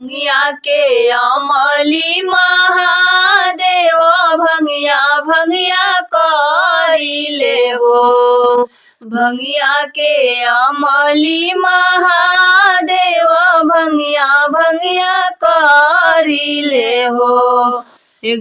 भंगिया के अमली महादेव भंगिया भंगिया करिले हो। भंगिया के अमली महादेव भंगिया भंगिया करिले हो।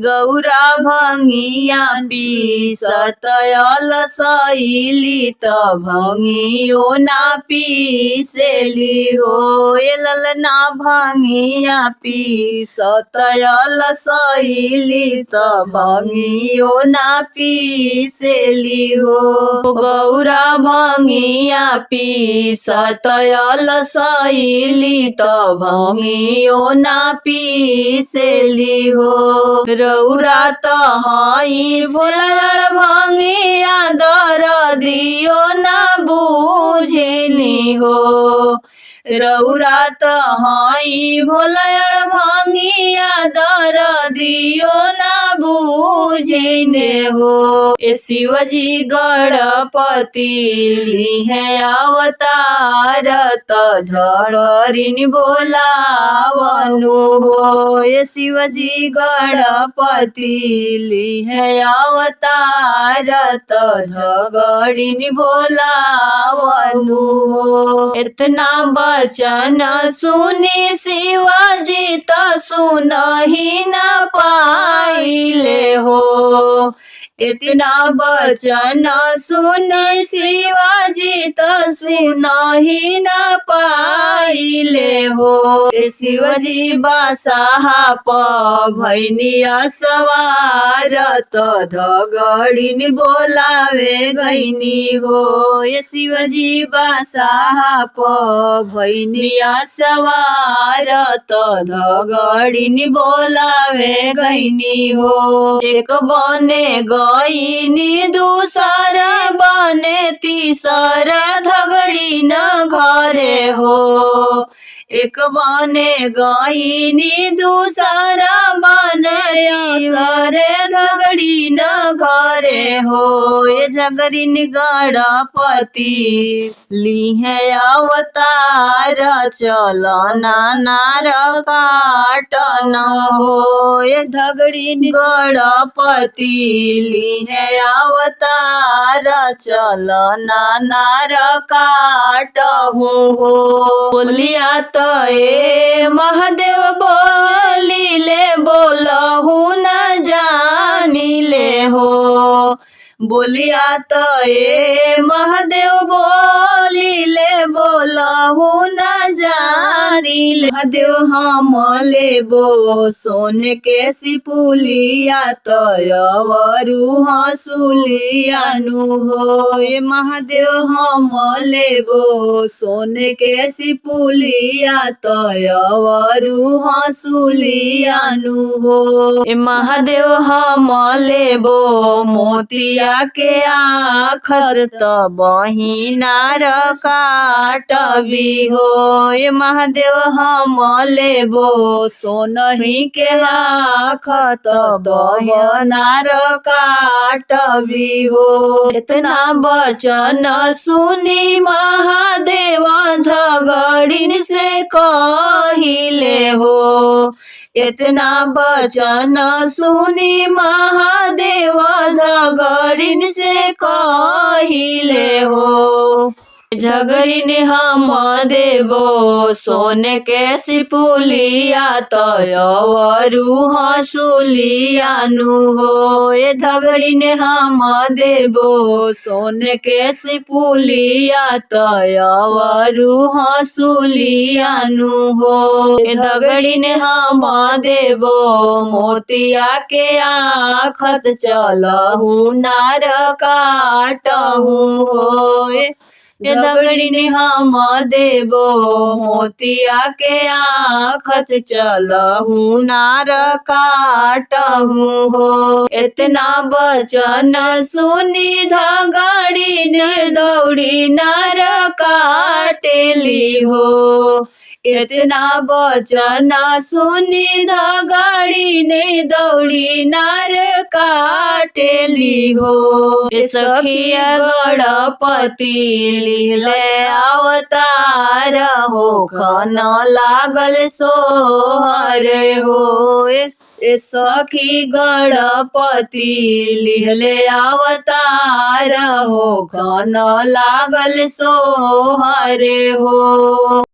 गौरा भंगिया पीसत अलसैली त भंगियो ना पीसेली हो। ललना भंगिया पीसत अलसैली त भंगियो ना पीसेली हो। गौरा भंगिया पीसत अलसैली त भंगियो ना पीसेली हो। रौरा त हई भोलड़ भंगिया दरदियो ना बुझली हो। रौरा त हई भोलड़ भंगिया दरदियो ना बुझने हो। शिवजी गणपति लिहे अवतार त झड़रिन बोलावनु हो। शिवजी गणपति लिहे अवतार त झगड़िन बोलावनु हो। इतना वचन सुनी शिवाजी त सुनहि न पाइले हो। इतना वचन सुन शिवाजी त सुनहि न पाइले हो। शिवजी बासाहा प भैनिया सवार त धगड़िन बोलावे गईनी हो। शिवजी बासाहा प भैनिया सवार त धगड़िन बोलावे गईनी हो। एक बने गईनी दूसर बने तीसर धगड़िन घरे हो। एक बने गईनी दूसर बने तीसर धगड़िन घरे हो। ये झगड़िन गणपति लिहे अवतार चलना नार काटन हो। ये झगड़िन गणपति लिहे अवतार चलना नार काटहु हो। बोलिया त ए महादेव बोलिले बोलहु न जानिले हो। बोलिया त ए महादेव बोलिले बोलहु न जानिले। महादेव हम लेबो सोन के सिपुलिया त अवरु हंसुलियानु हो। ये महादेव हम लेबो सोन के सिपुलिया त अवरु हंसुलियानु हो। ये महादेव हम लेबो मोतिया के आखत त बहिनार काटबी हो। ये महादेव हम लेबो सोनहि के आखत बहिनार काटबी हो। इतना वचन सुनी महादेव झगड़िन से कहिले हो। इतना वचन सुनी महादेव झगड़िन से कहिले हो। झगड़िन हम देबो सोन के सिपुलिया त अवरु हंसुलियानु हो। ये झगड़िन हम देबो सोन के सिपुलिया त अवरु हंसुलियानु हो। ये झगड़िन हम देबो मोतिया के आखत चलहु नार काटहु हो। झगड़िन हम देबो मोतिया के आखत चलहु नार काटहु हो। इतना वचन सुनी झगड़िन दौड़ी नार काटेली हो। इतना वचन सुनी झगड़िन दौड़ी नार काटेली हो। सखिया गणपति लिहले अवतार हो खन लागल सोहर हो ए सखी गणपति लिहले अवतार हो खन लागल सोहर हो।